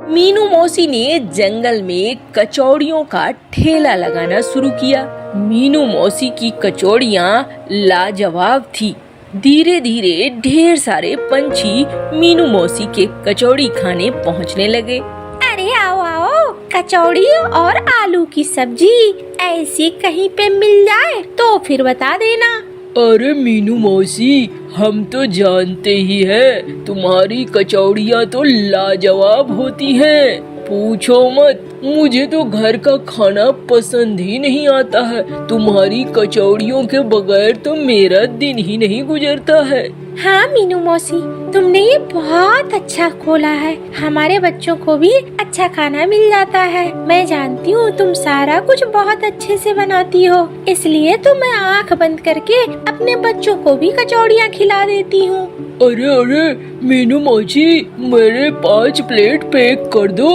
मीनू मौसी ने जंगल में कचौड़ियों का ठेला लगाना शुरू किया। मीनू मौसी की कचौड़ियाँ लाजवाब थी। धीरे धीरे ढेर सारे पंछी मीनू मौसी के कचौड़ी खाने पहुँचने लगे। अरे आओ आओ, कचौड़ी और आलू की सब्जी ऐसी कहीं पे मिल जाए तो फिर बता देना। अरे मीनू मौसी, हम तो जानते ही हैं, तुम्हारी कचौड़ियाँ तो लाजवाब होती हैं। पूछो मत, मुझे तो घर का खाना पसंद ही नहीं आता है। तुम्हारी कचौड़ियों के बगैर तो मेरा दिन ही नहीं गुजरता है। हाँ मीनू मौसी, तुमने ये बहुत अच्छा खोला है। हमारे बच्चों को भी अच्छा खाना मिल जाता है। मैं जानती हूँ तुम सारा कुछ बहुत अच्छे से बनाती हो, इसलिए तो मैं आँख बंद करके अपने बच्चों को भी कचौड़ियाँ खिला देती हूँ। अरे अरे मीनू मौसी, मेरे 5 प्लेट पैक कर दो।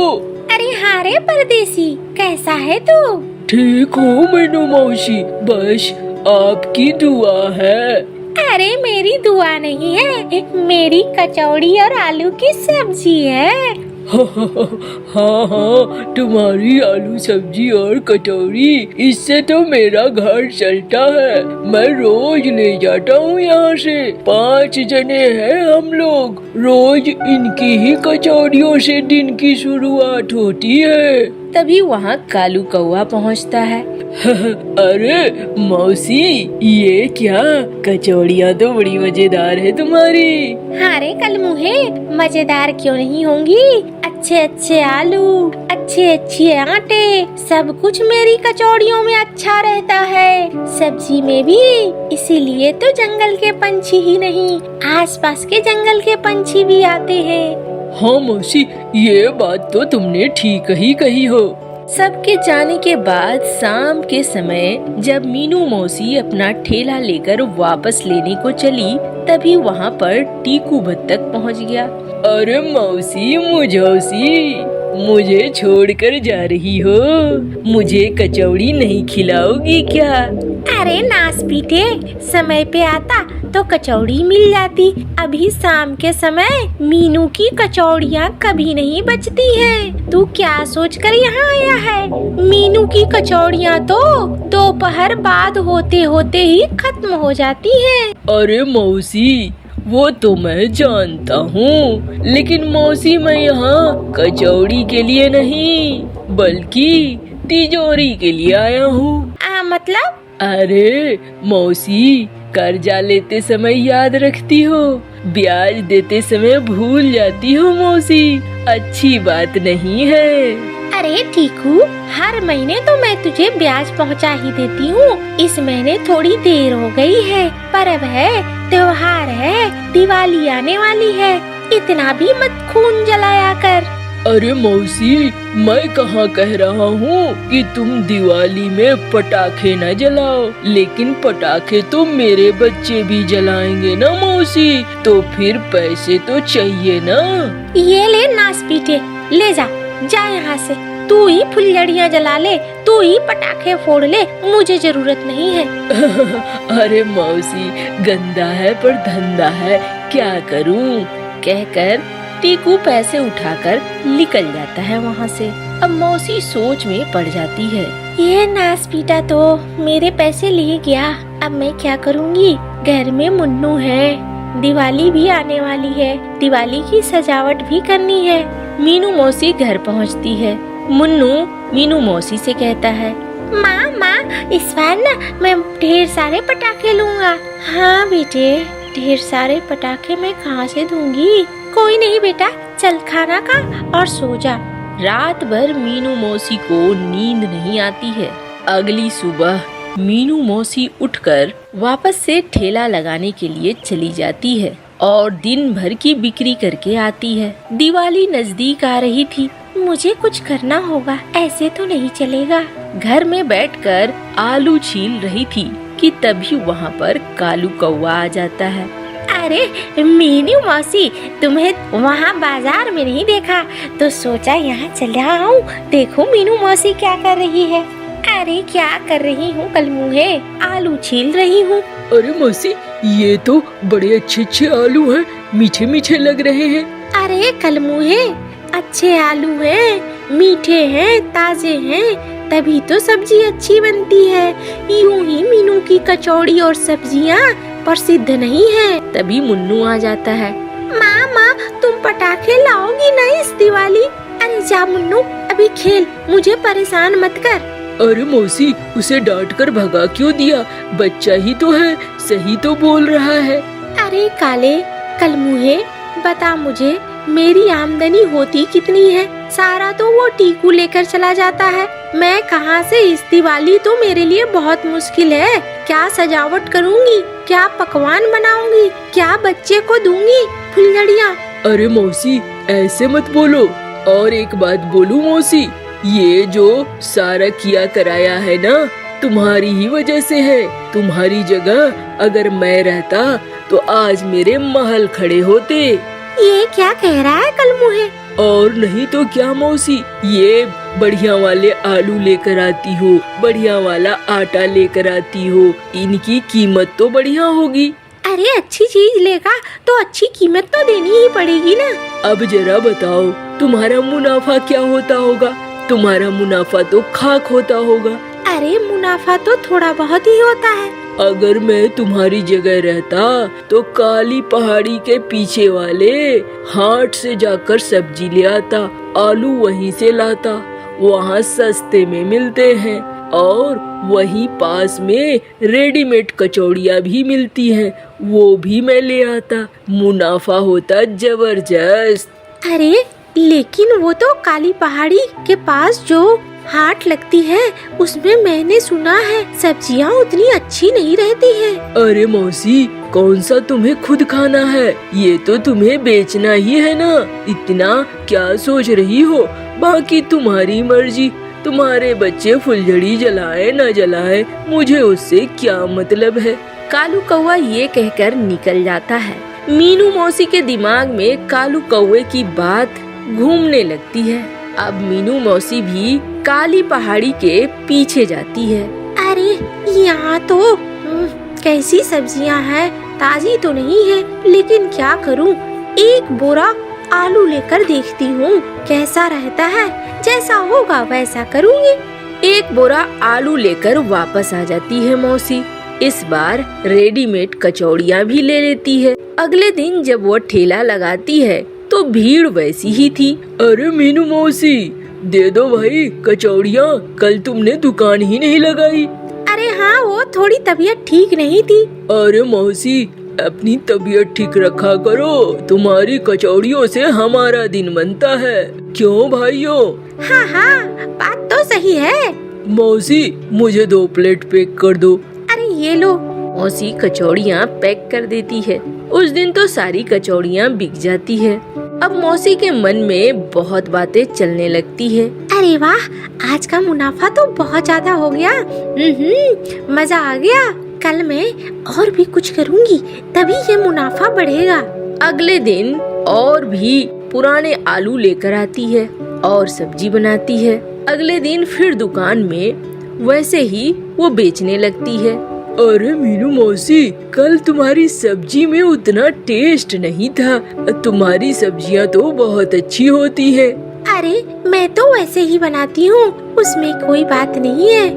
अरे हाँ रे परदेसी, कैसा है तू? ठीक हूँ मीनू मौसी, बस आपकी दुआ है। अरे मेरी दुआ नहीं है, मेरी कचौड़ी और आलू की सब्जी है। हाँ हाँ, तुम्हारी आलू सब्जी और कचौड़ी, इससे तो मेरा घर चलता है। मैं रोज ले जाता हूँ यहाँ से। 5 जने हैं हम लोग, रोज इनकी ही कचौड़ियों से दिन की शुरुआत होती है। तभी वहाँ कालू कौवा पहुँचता है। अरे मौसी, ये क्या, कचौड़ियाँ तो बड़ी मजेदार है तुम्हारी। हाँ रे कलमुहे, मजेदार क्यों नहीं होंगी? अच्छे अच्छे आलू, अच्छे अच्छे आटे, सब कुछ मेरी कचौड़ियों में अच्छा रहता है। सब्जी में भी, इसीलिए तो जंगल के पंछी ही नहीं, आसपास के जंगल के पंछी भी आते हैं। हाँ मौसी, ये बात तो तुमने ठीक ही कही हो। सबके जाने के बाद शाम के समय जब मीनू मौसी अपना ठेला लेकर वापस लेने को चली, तभी वहाँ पर टीकू बत्तख पहुँच गया। अरे मौसी मुझौसी, मुझे छोड़कर जा रही हो? मुझे कचौड़ी नहीं खिलाओगी क्या? अरे नास पीटे, समय पे आता तो कचौड़ी मिल जाती। अभी शाम के समय मीनू की कचौड़ियाँ कभी नहीं बचती हैं। तू क्या सोचकर यहाँ आया है? मीनू की कचौड़ियाँ तो दोपहर बाद होते होते ही खत्म हो जाती हैं। अरे मौसी, वो तो मैं जानता हूँ, लेकिन मौसी मैं यहाँ कचौड़ी के लिए नहीं, बल्कि तिजोरी के लिए आया हूँ। मतलब? अरे मौसी, कर्जा लेते समय याद रखती हो, ब्याज देते समय भूल जाती हो मौसी, अच्छी बात नहीं है। अरे ठीकू, हर महीने तो मैं तुझे ब्याज पहुंचा ही देती हूँ। इस महीने थोड़ी देर हो गई है, पर्व है, त्योहार है, दिवाली आने वाली है, इतना भी मत खून जलाया कर। अरे मौसी, मैं कहाँ कह रहा हूँ कि तुम दिवाली में पटाखे न जलाओ, लेकिन पटाखे तो मेरे बच्चे भी जलाएंगे ना मौसी, तो फिर पैसे तो चाहिए ना। ये ले नास पीटे, ले जा यहाँ से। तू ही फुलझड़ियाँ जला ले, तू ही पटाखे फोड़ ले, मुझे जरूरत नहीं है। अरे मौसी, गंदा है पर धंधा है, क्या करूँ? कहकर टीकू पैसे उठाकर निकल जाता है वहाँ से। अब मौसी सोच में पड़ जाती है। ये नास पीटा तो मेरे पैसे लिए गया, अब मैं क्या करूँगी? घर में मुन्नू है, दिवाली भी आने वाली है, दिवाली की सजावट भी करनी है। मीनू मौसी घर पहुँचती है। मुन्नू मीनू मौसी से कहता है, माँ इस बार ना मैं ढेर सारे पटाखे लूँगा। हाँ बेटे, ढेर सारे पटाखे मैं कहाँ से दूंगी? कोई नहीं बेटा, चल खाना खा और सो जा। रात भर मीनू मौसी को नींद नहीं आती है। अगली सुबह मीनू मौसी उठकर वापस से ठेला लगाने के लिए चली जाती है और दिन भर की बिक्री करके आती है। दिवाली नजदीक आ रही थी। मुझे कुछ करना होगा, ऐसे तो नहीं चलेगा। घर में बैठकर आलू छील रही थी कि तभी वहाँ पर कालू कौवा आ जाता है। अरे मीनू मौसी, तुम्हें वहाँ बाजार में नहीं देखा तो सोचा यहाँ चला आऊं, देखो मीनू मौसी क्या कर रही है। अरे क्या कर रही हूँ कलमुहे, आलू छील रही हूँ। अरे मौसी, ये तो बड़े अच्छे अच्छे आलू हैं, मीठे मीठे लग रहे हैं। अरे कलमुहे, अच्छे आलू हैं, मीठे हैं, ताजे हैं, तभी तो सब्जी अच्छी बनती है। यूं ही मीनू की कचौड़ी और सब्जियां प्रसिद्ध नहीं है। तभी मुन्नू आ जाता है। माँ तुम पटाखे लाओगी ना इस दिवाली? अरे जा मुन्नू, अभी खेल, मुझे परेशान मत कर। अरे मौसी, उसे डांट कर भगा क्यों दिया? बच्चा ही तो है, सही तो बोल रहा है। अरे काले कलमुहे, बता मुझे, मेरी आमदनी होती कितनी है? सारा तो वो टीकू लेकर चला जाता है। मैं कहाँ से? इस दिवाली तो मेरे लिए बहुत मुश्किल है। क्या सजावट करूँगी, क्या पकवान बनाऊंगी, क्या बच्चे को दूंगी फुलझड़ियाँ? अरे मौसी, ऐसे मत बोलो। और एक बात बोलूं मौसी, ये जो सारा किया कराया है ना, तुम्हारी ही वजह से है। तुम्हारी जगह अगर मैं रहता तो आज मेरे महल खड़े होते। ये क्या कह रहा है कलमुहे? और नहीं तो क्या मौसी, ये बढ़िया वाले आलू लेकर आती हो, बढ़िया वाला आटा लेकर आती हो, इनकी कीमत तो बढ़िया होगी। अरे अच्छी चीज लेगा तो अच्छी कीमत तो देनी ही पड़ेगी ना। अब जरा बताओ, तुम्हारा मुनाफा क्या होता होगा? तुम्हारा मुनाफा तो खाक होता होगा। अरे मुनाफा तो थोड़ा बहुत ही होता है। अगर मैं तुम्हारी जगह रहता तो काली पहाड़ी के पीछे वाले हाट से जाकर सब्जी ले आता, आलू वहीं से लाता, वहाँ सस्ते में मिलते हैं। और वहीं पास में रेडीमेड कचौड़ियाँ भी मिलती हैं, वो भी मैं ले आता। मुनाफा होता जबरदस्त। अरे लेकिन वो तो काली पहाड़ी के पास जो हाट लगती है, उसमें मैंने सुना है सब्जियां उतनी अच्छी नहीं रहती हैं। अरे मौसी, कौन सा तुम्हें खुद खाना है? ये तो तुम्हें बेचना ही है ना। इतना क्या सोच रही हो? बाकी तुम्हारी मर्जी। तुम्हारे बच्चे फुलझड़ी जलाए न जलाए, मुझे उससे क्या मतलब है। कालू कौवा ये कहकर निकल जाता है। मीनू मौसी के दिमाग में कालू कौवे की बात घूमने लगती है। अब मीनू मौसी भी काली पहाड़ी के पीछे जाती है। अरे यहाँ तो कैसी सब्जियाँ हैं, ताजी तो नहीं है, लेकिन क्या करूँ, एक बोरा आलू लेकर देखती हूँ कैसा रहता है। जैसा होगा वैसा करूँगी। एक बोरा आलू लेकर वापस आ जाती है मौसी। इस बार रेडीमेड कचौड़ियाँ भी ले लेती है। अगले दिन जब वो ठेला लगाती है तो भीड़ वैसी ही थी। अरे मीनू मौसी, दे दो भाई कचौड़ियाँ, कल तुमने दुकान ही नहीं लगाई। अरे हाँ, वो थोड़ी तबीयत ठीक नहीं थी। अरे मौसी, अपनी तबीयत ठीक रखा करो, तुम्हारी कचौड़ियों से हमारा दिन बनता है। क्यों भाइयों? हाँ हाँ, बात तो सही है। मौसी, मुझे 2 प्लेट पैक कर दो। अरे ये लो। मौसी कचौड़ियाँ पैक कर देती है। उस दिन तो सारी कचौड़ियाँ बिक जाती है। अब मौसी के मन में बहुत बातें चलने लगती है। अरे वाह, आज का मुनाफा तो बहुत ज्यादा हो गया। मजा आ गया। कल मैं और भी कुछ करूँगी, तभी ये मुनाफा बढ़ेगा। अगले दिन और भी पुराने आलू लेकर आती है और सब्जी बनाती है। अगले दिन फिर दुकान में वैसे ही वो बेचने लगती है। अरे मीनू मौसी, कल तुम्हारी सब्जी में उतना टेस्ट नहीं था। तुम्हारी सब्जियां तो बहुत अच्छी होती है। अरे मैं तो वैसे ही बनाती हूँ, उसमें कोई बात नहीं है।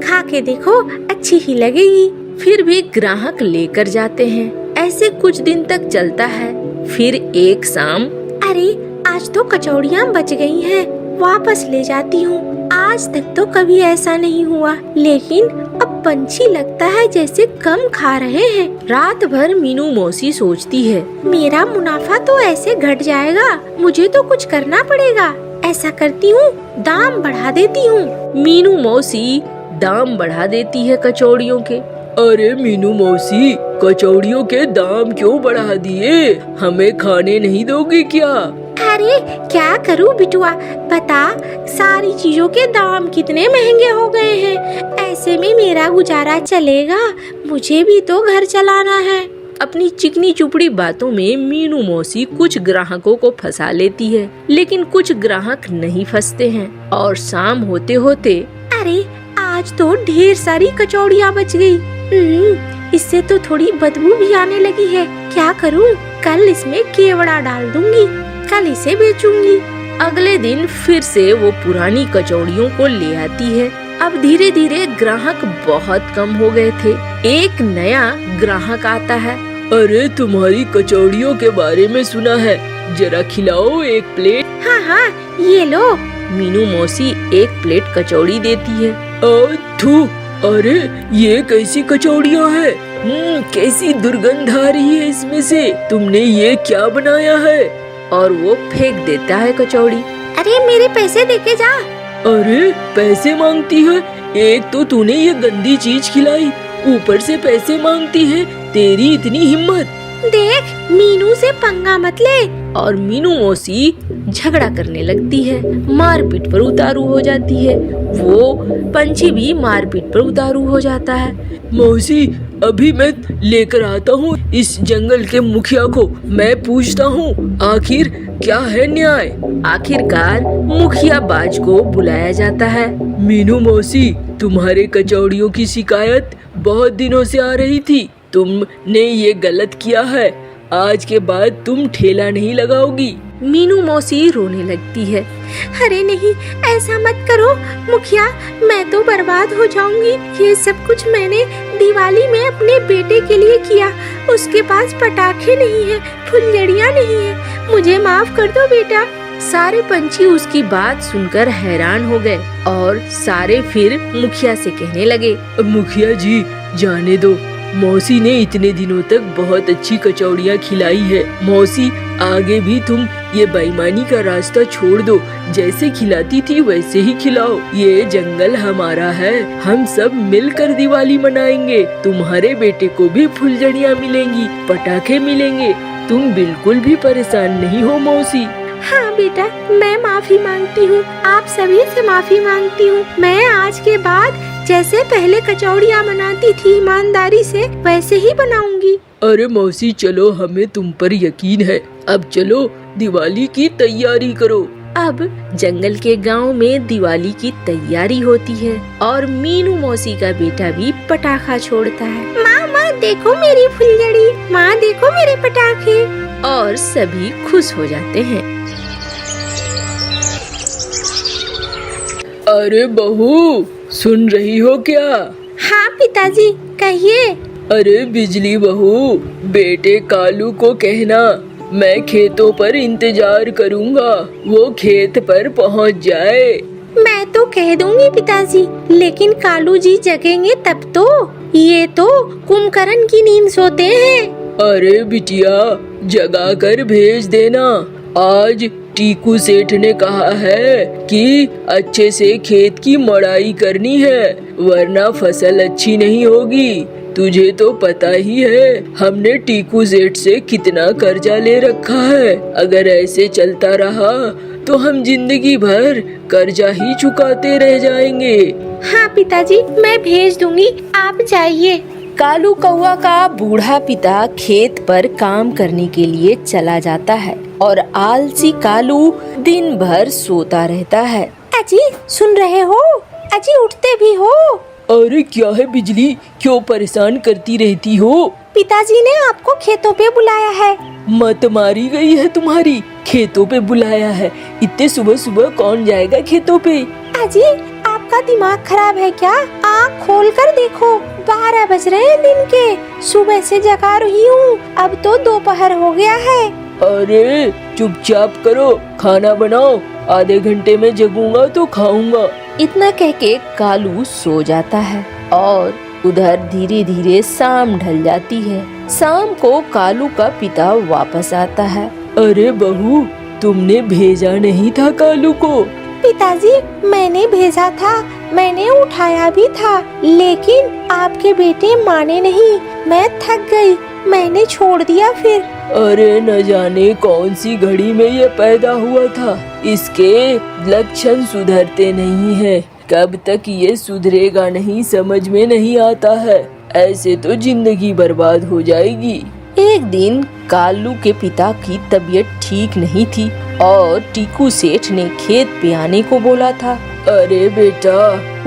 खा के देखो, अच्छी ही लगेगी। फिर भी ग्राहक लेकर जाते हैं। ऐसे कुछ दिन तक चलता है। फिर एक शाम, अरे आज तो कचौड़ियाँ बच गई हैं, वापस ले जाती हूँ। आज तक तो कभी ऐसा नहीं हुआ, लेकिन अब पंछी लगता है जैसे कम खा रहे हैं। रात भर मीनू मौसी सोचती है, मेरा मुनाफा तो ऐसे घट जाएगा, मुझे तो कुछ करना पड़ेगा। ऐसा करती हूँ, दाम बढ़ा देती हूँ। मीनू मौसी दाम बढ़ा देती है कचौड़ियों के। अरे मीनू मौसी, कचौड़ियों के दाम क्यों बढ़ा दिए? हमें खाने नहीं दोगी क्या? अरे क्या करूँ बिटुआ, बता, सारी चीजों के दाम कितने महंगे हो गए हैं। ऐसे में मेरा गुजारा चलेगा? मुझे भी तो घर चलाना है। अपनी चिकनी चुपड़ी बातों में मीनू मौसी कुछ ग्राहकों को फंसा लेती है, लेकिन कुछ ग्राहक नहीं फंसते हैं। और शाम होते होते, अरे आज तो ढेर सारी कचौड़ियाँ बच गई। इससे तो थोड़ी बदबू भी आने लगी है। क्या करूँ? कल इसमें केवड़ा डाल दूंगी, कल इसे बेचूंगी। अगले दिन फिर से वो पुरानी कचौड़ियों को ले आती है। अब धीरे धीरे ग्राहक बहुत कम हो गए थे। एक नया ग्राहक आता है। अरे तुम्हारी कचौड़ियों के बारे में सुना है, जरा खिलाओ एक प्लेट। हाँ हाँ, ये लो। मीनू मौसी एक प्लेट कचौड़ी देती है। थू, अरे ये कैसी कचौड़ियाँ है? कैसी दुर्गंध आ रही है इसमें से। तुमने ये क्या बनाया है? और वो फेंक देता है कचौड़ी। अरे मेरे पैसे देके जा। अरे पैसे मांगती है? एक तो तूने ये गंदी चीज खिलाई, ऊपर से पैसे मांगती है। तेरी इतनी हिम्मत। देख, मीनू से पंगा मत ले। और मीनू मौसी झगड़ा करने लगती है, मारपीट पर उतारू हो जाती है। वो पंछी भी मारपीट पर उतारू हो जाता है। मौसी, अभी मैं लेकर आता हूँ इस जंगल के मुखिया को। मैं पूछता हूँ आखिर क्या है न्याय। आखिरकार मुखिया बाज को बुलाया जाता है। मीनू मौसी, तुम्हारे कचौड़ियों की शिकायत बहुत दिनों से आ रही थी। तुमने ये गलत किया है। आज के बाद तुम ठेला नहीं लगाओगी। मीनू मौसी रोने लगती है। अरे नहीं, ऐसा मत करो मुखिया, मैं तो बर्बाद हो जाऊंगी। ये सब कुछ मैंने दिवाली में अपने बेटे के लिए किया। उसके पास पटाखे नहीं है, फुलझड़ियाँ नहीं है। मुझे माफ कर दो बेटा। सारे पंछी उसकी बात सुनकर हैरान हो गए और सारे फिर मुखिया से कहने लगे, मुखिया जी जाने दो, मौसी ने इतने दिनों तक बहुत अच्छी कचौड़ियाँ खिलाई है। मौसी, आगे भी तुम ये बेईमानी का रास्ता छोड़ दो। जैसे खिलाती थी वैसे ही खिलाओ। ये जंगल हमारा है, हम सब मिलकर दिवाली मनाएंगे। तुम्हारे बेटे को भी फुलझड़ियाँ मिलेंगी, पटाखे मिलेंगे। तुम बिल्कुल भी परेशान नहीं हो मौसी। हाँ बेटा, मैं माफी मांगती हूँ, आप सभी से माफी मांगती हूँ। मैं आज के बाद जैसे पहले कचौड़ियाँ बनाती थी ईमानदारी से, वैसे ही बनाऊंगी। अरे मौसी चलो, हमें तुम पर यकीन है। अब चलो दिवाली की तैयारी करो। अब जंगल के गांव में दिवाली की तैयारी होती है और मीनू मौसी का बेटा भी पटाखा छोड़ता है। माँ देखो मेरी फुलझड़ी, माँ देखो मेरे पटाखे। और सभी खुश हो जाते हैं। अरे बहू, सुन रही हो क्या? हाँ पिताजी, कहिए। अरे बिजली बहू, बेटे कालू को कहना मैं खेतों पर इंतजार करूँगा, वो खेत पर पहुँच जाए। मैं तो कह दूंगी पिताजी, लेकिन कालू जी जगेंगे तब तो। ये तो कुंभकर्ण की नींद सोते हैं। अरे बिटिया, जगा कर भेज देना। आज टीकू सेठ ने कहा है कि अच्छे से खेत की मड़ाई करनी है, वरना फसल अच्छी नहीं होगी। तुझे तो पता ही है हमने टीकू सेठ से कितना कर्जा ले रखा है। अगर ऐसे चलता रहा तो हम जिंदगी भर कर्जा ही चुकाते रह जाएंगे। हाँ पिताजी, मैं भेज दूंगी, आप जाइए। कालू कौवा का बूढ़ा पिता खेत पर काम करने के लिए चला जाता है और आलसी कालू दिन भर सोता रहता है। अजी सुन रहे हो? अजी उठते भी हो? अरे क्या है बिजली, क्यों परेशान करती रहती हो? पिताजी ने आपको खेतों पे बुलाया है। मत मारी गई है तुम्हारी, खेतों पे बुलाया है? इतने सुबह सुबह कौन जाएगा खेतों पे? अजी आपका दिमाग खराब है क्या? आँख खोल कर देखो, 12 बज रहे हैं दिन के। सुबह से जगा रही हूँ, अब तो दोपहर हो गया है। अरे चुपचाप करो, खाना बनाओ, आधे घंटे में जगूंगा तो खाऊंगा। इतना कह के कालू सो जाता है और उधर धीरे धीरे शाम ढल जाती है। शाम को कालू का पिता वापस आता है। अरे बहू, तुमने भेजा नहीं था कालू को? पिताजी मैंने भेजा था, मैंने उठाया भी था, लेकिन आपके बेटे माने नहीं। मैं थक गई, मैंने छोड़ दिया फिर। अरे न जाने कौन सी घड़ी में ये पैदा हुआ था, इसके लक्षण सुधरते नहीं है। कब तक ये सुधरेगा नहीं समझ में नहीं आता है। ऐसे तो जिंदगी बर्बाद हो जाएगी। एक दिन कालू के पिता की तबीयत ठीक नहीं थी और टीकू सेठ ने खेत पे आने को बोला था। अरे बेटा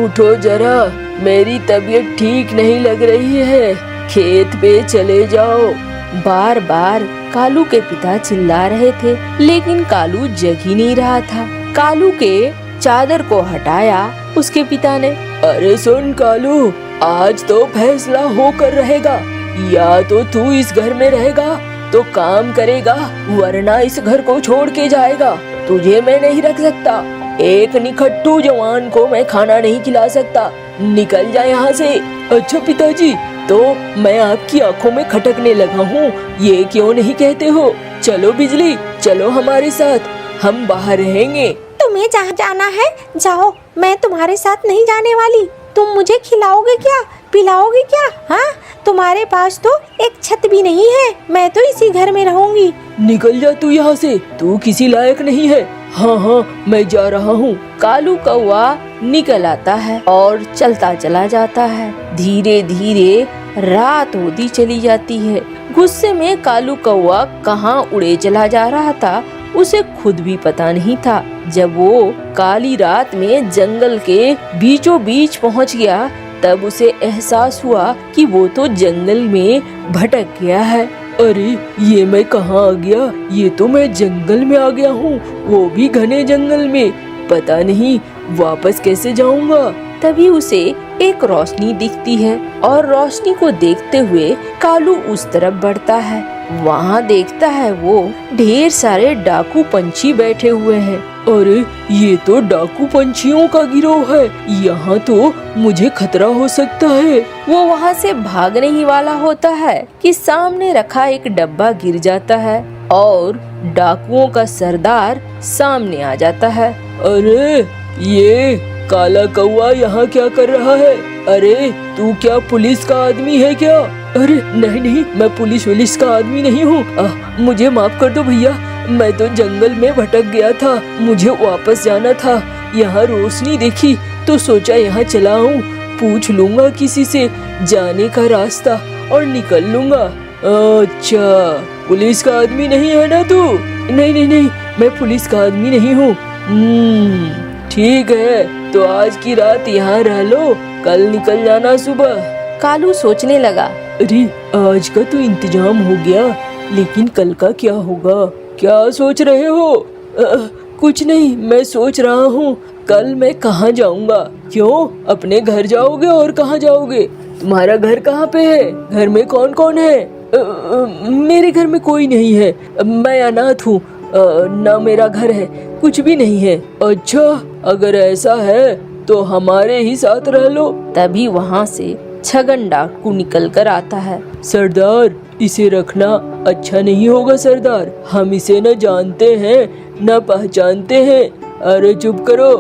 उठो जरा, मेरी तबीयत ठीक नहीं लग रही है, खेत पे चले जाओ। बार बार कालू के पिता चिल्ला रहे थे, लेकिन कालू जग ही नहीं रहा था। कालू के चादर को हटाया उसके पिता ने। अरे सुन कालू, आज तो फैसला होकर रहेगा, या तो तू इस घर में रहेगा तो काम करेगा, वरना इस घर को छोड़ के जाएगा। तुझे मैं नहीं रख सकता, एक निखट्टू जवान को मैं खाना नहीं खिला सकता, निकल जा यहाँ से। अच्छा पिताजी, तो मैं आपकी आंखों में खटकने लगा हूँ, ये क्यों नहीं कहते हो? चलो बिजली, चलो हमारे साथ, हम बाहर रहेंगे। तुम्हें जहाँ जाना है जाओ, मैं तुम्हारे साथ नहीं जाने वाली। तुम मुझे खिलाओगे क्या, पिलाओगे क्या? हाँ, तुम्हारे पास तो एक छत भी नहीं है, मैं तो इसी घर में रहूंगी। निकल जा तू यहाँ से, तू किसी लायक नहीं है। हाँ हाँ, मैं जा रहा हूँ। कालू कौवा निकल आता है और चलता चला जाता है। धीरे धीरे रात होती चली जाती है। गुस्से में कालू कौवा कहाँ उड़े चला जा रहा था, उसे खुद भी पता नहीं था। जब वो काली रात में जंगल के बीचों बीच पहुँच गया, तब उसे एहसास हुआ कि वो तो जंगल में भटक गया है। अरे ये मैं कहाँ आ गया? ये तो मैं जंगल में आ गया हूँ, वो भी घने जंगल में। पता नहीं वापस कैसे जाऊँगा। तभी उसे एक रोशनी दिखती है और रोशनी को देखते हुए कालू उस तरफ बढ़ता है। वहाँ देखता है वो ढेर सारे डाकू पंछी बैठे हुए हैं। अरे ये तो डाकू पंछियों का गिरोह है, यहाँ तो मुझे खतरा हो सकता है। वो वहाँ से भागने ही वाला होता है कि सामने रखा एक डब्बा गिर जाता है और डाकुओं का सरदार सामने आ जाता है। अरे ये काला कौवा यहाँ क्या कर रहा है? अरे तू क्या पुलिस का आदमी है क्या? अरे नहीं नहीं, मैं पुलिस का आदमी नहीं हूँ, मुझे माफ कर दो भैया, मैं तो जंगल में भटक गया था, मुझे वापस जाना था। यहाँ रोशनी देखी तो सोचा यहाँ चला आऊं, पूछ लूंगा किसी से जाने का रास्ता और निकल लूंगा। अच्छा, पुलिस का आदमी नहीं है ना तू? नहीं नहीं नहीं, मैं पुलिस का आदमी नहीं हूँ। ठीक है, तो आज की रात यहाँ रह लो, कल निकल जाना सुबह। कालू सोचने लगा, अरे आज का तो इंतजाम हो गया, लेकिन कल का क्या होगा? क्या सोच रहे हो? कुछ नहीं, मैं सोच रहा हूँ कल मैं कहाँ जाऊँगा। क्यों, अपने घर जाओगे? और कहाँ जाओगे? तुम्हारा घर कहाँ पे है? घर में कौन कौन है? मेरे घर में कोई नहीं है, मैं अनाथ हूँ, ना मेरा घर है, कुछ भी नहीं है। अच्छा, अगर ऐसा है तो हमारे ही साथ रह लो। तभी वहाँ से छगन डाकू निकल कर आता है। सरदार, इसे रखना अच्छा नहीं होगा सरदार, हम इसे न जानते हैं न पहचानते हैं। अरे चुप करो,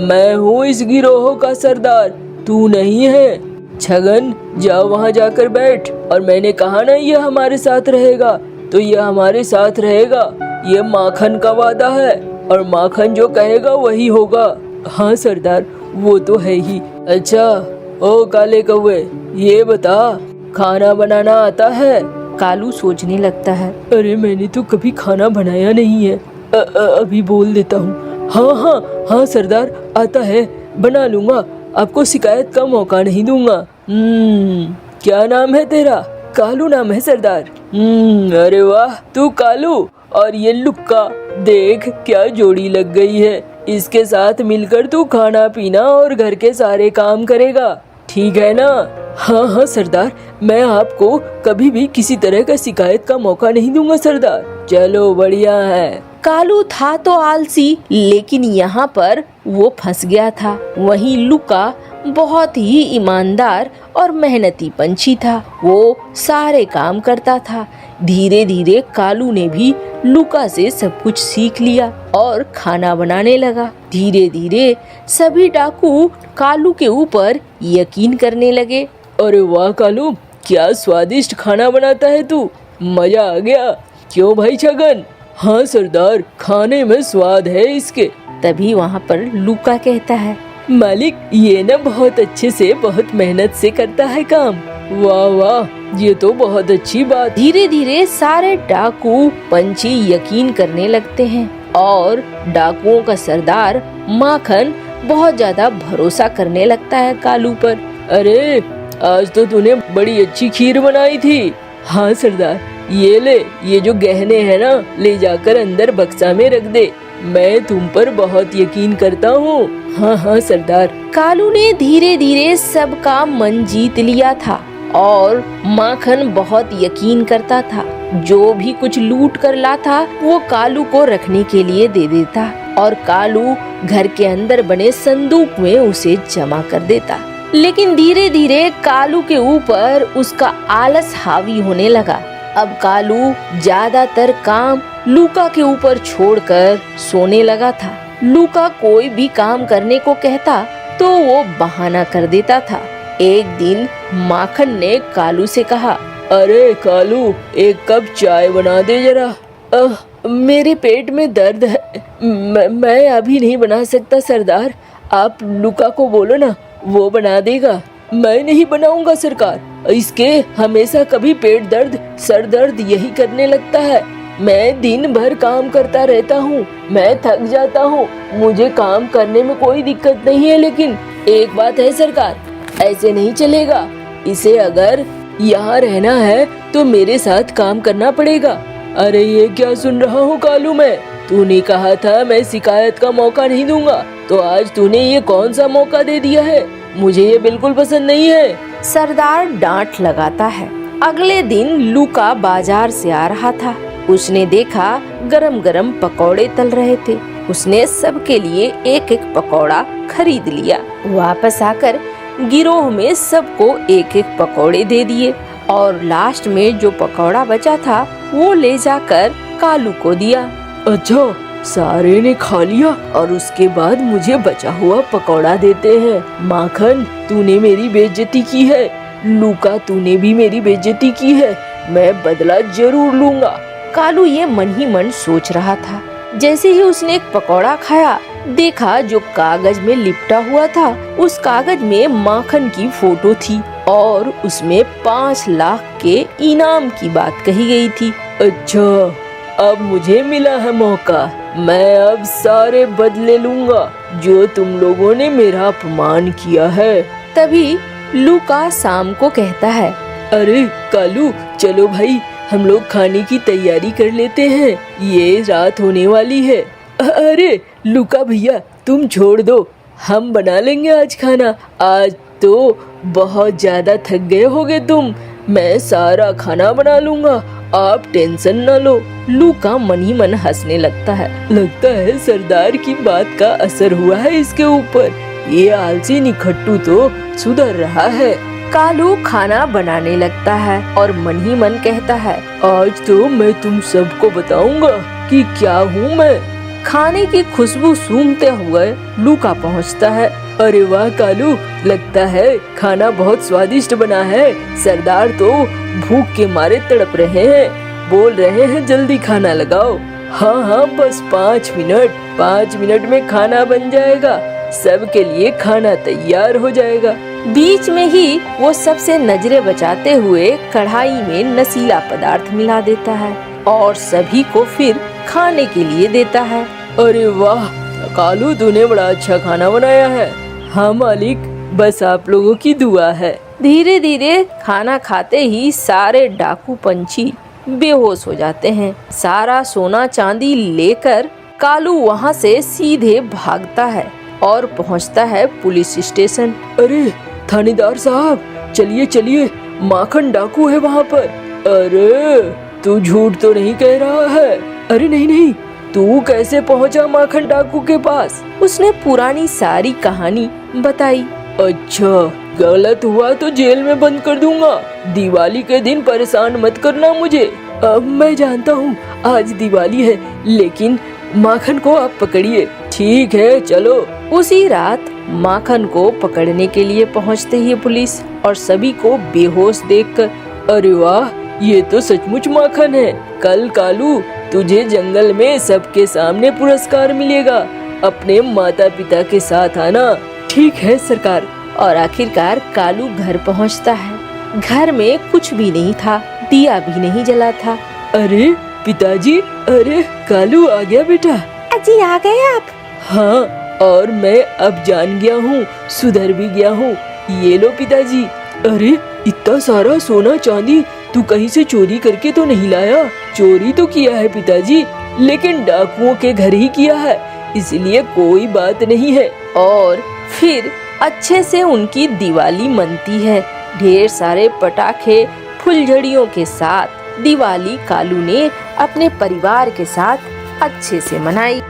मैं हूँ इस गिरोह का सरदार, तू नहीं है। छगन, जाओ वहाँ जाकर बैठ, और मैंने कहा ना ये हमारे साथ रहेगा, तो ये हमारे साथ रहेगा, ये माखन का वादा है, और माखन जो कहेगा वही होगा। हाँ सरदार, वो तो है ही। अच्छा, ओ काले कौवे, ये बता, खाना बनाना आता है? कालू सोचने लगता है, अरे मैंने तो कभी खाना बनाया नहीं है, अभी बोल देता हूँ। हाँ हाँ हाँ सरदार, आता है, बना लूंगा, आपको शिकायत का मौका नहीं दूंगा। क्या नाम है तेरा? कालू नाम है सरदार। अरे वाह, तू कालू और ये लुक्का, देख क्या जोड़ी लग गई है। इसके साथ मिलकर तू खाना पीना और घर के सारे काम करेगा, ठीक है ना? हाँ हाँ सरदार, मैं आपको कभी भी किसी तरह का शिकायत का मौका नहीं दूंगा सरदार। चलो बढ़िया है। कालू था तो आलसी, लेकिन यहाँ पर वो फंस गया था। वहीं लुका बहुत ही ईमानदार और मेहनती पंछी था, वो सारे काम करता था। धीरे धीरे कालू ने भी लुका से सब कुछ सीख लिया और खाना बनाने लगा। धीरे धीरे सभी डाकू कालू के ऊपर यकीन करने लगे। अरे वाह कालू, क्या स्वादिष्ट खाना बनाता है तू, मजा आ गया। क्यों भाई छगन? हाँ सरदार, खाने में स्वाद है इसके। तभी वहाँ पर लुका कहता है, मालिक ये ना बहुत अच्छे से, बहुत मेहनत से करता है काम। वाह वाह, ये तो बहुत अच्छी बात। धीरे धीरे सारे डाकू पंछी यकीन करने लगते हैं और डाकुओं का सरदार माखन बहुत ज्यादा भरोसा करने लगता है कालू पर। अरे आज तो तूने बड़ी अच्छी खीर बनाई थी। हाँ सरदार, ये ले, ये जो गहने हैं ना, ले जाकर अंदर बक्सा में रख दे। मैं तुम पर बहुत यकीन करता हूँ। हाँ हाँ सरदार। कालू ने धीरे धीरे सबका मन जीत लिया था और माखन बहुत यकीन करता था। जो भी कुछ लूट कर लाता वो कालू को रखने के लिए दे देता और कालू घर के अंदर बने संदूक में उसे जमा कर देता। लेकिन धीरे धीरे कालू के ऊपर उसका आलस हावी होने लगा। अब कालू ज्यादातर काम लूका के ऊपर छोड़कर सोने लगा था। लूका कोई भी काम करने को कहता तो वो बहाना कर देता था। एक दिन माखन ने कालू से कहा, अरे कालू, एक कप चाय बना दे जरा। मेरे पेट में दर्द है, मैं अभी नहीं बना सकता सरदार। आप लूका को बोलो ना, वो बना देगा। मैं नहीं बनाऊंगा सरकार, इसके हमेशा कभी पेट दर्द, सर दर्द यही करने लगता है। मैं दिन भर काम करता रहता हूँ, मैं थक जाता हूँ। मुझे काम करने में कोई दिक्कत नहीं है, लेकिन एक बात है सरकार, ऐसे नहीं चलेगा। इसे अगर यहाँ रहना है तो मेरे साथ काम करना पड़ेगा। अरे ये क्या सुन रहा हूँ कालू मैं? तूने कहा था मैं शिकायत का मौका नहीं दूंगा, तो आज तूने ये कौन सा मौका दे दिया है? मुझे ये बिल्कुल पसंद नहीं है। सरदार डांट लगाता है। अगले दिन लूका बाजार से आ रहा था। उसने देखा गरम गरम पकौड़े तल रहे थे। उसने सबके लिए एक एक पकौड़ा खरीद लिया। वापस आकर गिरोह में सबको एक एक पकौड़े दे दिए और लास्ट में जो पकौड़ा बचा था वो ले जाकर कालू को दिया। अच्छा, सारे ने खा लिया और उसके बाद मुझे बचा हुआ पकौड़ा देते हैं। माखन, तूने मेरी बेइज्जती की है। लूका, तूने भी मेरी बेइज्जती की है। मैं बदला जरूर लूंगा। कालू ये मन ही मन सोच रहा था। जैसे ही उसने एक पकौड़ा खाया, देखा जो कागज में लिपटा हुआ था उस कागज में माखन की फोटो थी और उसमें 5 लाख के इनाम की बात कही गई थी। अच्छा, अब मुझे मिला है मौका। मैं अब सारे बदले लूंगा जो तुम लोगों ने मेरा अपमान किया है। तभी लूका शाम को कहता है, अरे कालू, चलो भाई, हम लोग खाने की तैयारी कर लेते हैं, ये रात होने वाली है। अरे लूका भैया, तुम छोड़ दो, हम बना लेंगे आज खाना। आज तो बहुत ज्यादा थक गए होगे तुम, मैं सारा खाना बना लूंगा, आप टेंशन न लो। लूका मन ही मन हंसने लगता है सरदार की बात का असर हुआ है इसके ऊपर। ये आलसी निखट्टू तो सुधर रहा है। कालू खाना बनाने लगता है और मन ही मन कहता है, आज तो मैं तुम सबको बताऊंगा कि क्या हूँ मैं। खाने की खुशबू सूंघते हुए लूका पहुँचता है। अरे वाह कालू, लगता है खाना बहुत स्वादिष्ट बना है। सरदार तो भूख के मारे तड़प रहे हैं, बोल रहे हैं जल्दी खाना लगाओ। हाँ हाँ, बस 5 मिनट में खाना बन जाएगा, सबके लिए खाना तैयार हो जाएगा। बीच में ही वो सबसे नजरें बचाते हुए कढ़ाई में नशीला पदार्थ मिला देता है और सभी को फिर खाने के लिए देता है। अरे वाह कालू, तूने बड़ा अच्छा खाना बनाया है। हाँ मालिक, बस आप लोगों की दुआ है। धीरे धीरे खाना खाते ही सारे डाकू पंछी बेहोश हो जाते हैं। सारा सोना चांदी लेकर कालू वहाँ से सीधे भागता है और पहुँचता है पुलिस स्टेशन। अरे थानेदार साहब, चलिए चलिए, माखन डाकू है वहाँ पर। अरे तू झूठ तो नहीं कह रहा है? अरे नहीं नहीं, तू कैसे पहुँचा माखन डाकू के पास? उसने पुरानी सारी कहानी बताई। अच्छा, गलत हुआ तो जेल में बंद कर दूंगा। दिवाली के दिन परेशान मत करना मुझे। अब मैं जानता हूँ आज दिवाली है, लेकिन माखन को आप पकड़िए। ठीक है, चलो। उसी रात माखन को पकड़ने के लिए पहुँचते ही पुलिस और सभी को बेहोश देखकर, अरे वाह, ये तो सचमुच माखन है। कल कालू, तुझे जंगल में सबके सामने पुरस्कार मिलेगा। अपने माता पिता के साथ आना। ठीक है सरकार। और आखिरकार कालू घर पहुंचता है। घर में कुछ भी नहीं था, दिया भी नहीं जला था। अरे पिताजी, अरे कालू आ गया बेटा। अजी आ गए आप? हाँ, और मैं अब जान गया हूँ, सुधर भी गया हूँ। ये लो पिताजी। अरे इतना सारा सोना चांदी तू कहीं से चोरी करके तो नहीं लाया? चोरी तो किया है पिताजी, लेकिन डाकुओं के घर ही किया है, इसलिए कोई बात नहीं है। और फिर अच्छे से उनकी दिवाली मनती है। ढेर सारे पटाखे फुलझड़ियों के साथ दिवाली कालू ने अपने परिवार के साथ अच्छे से मनाई।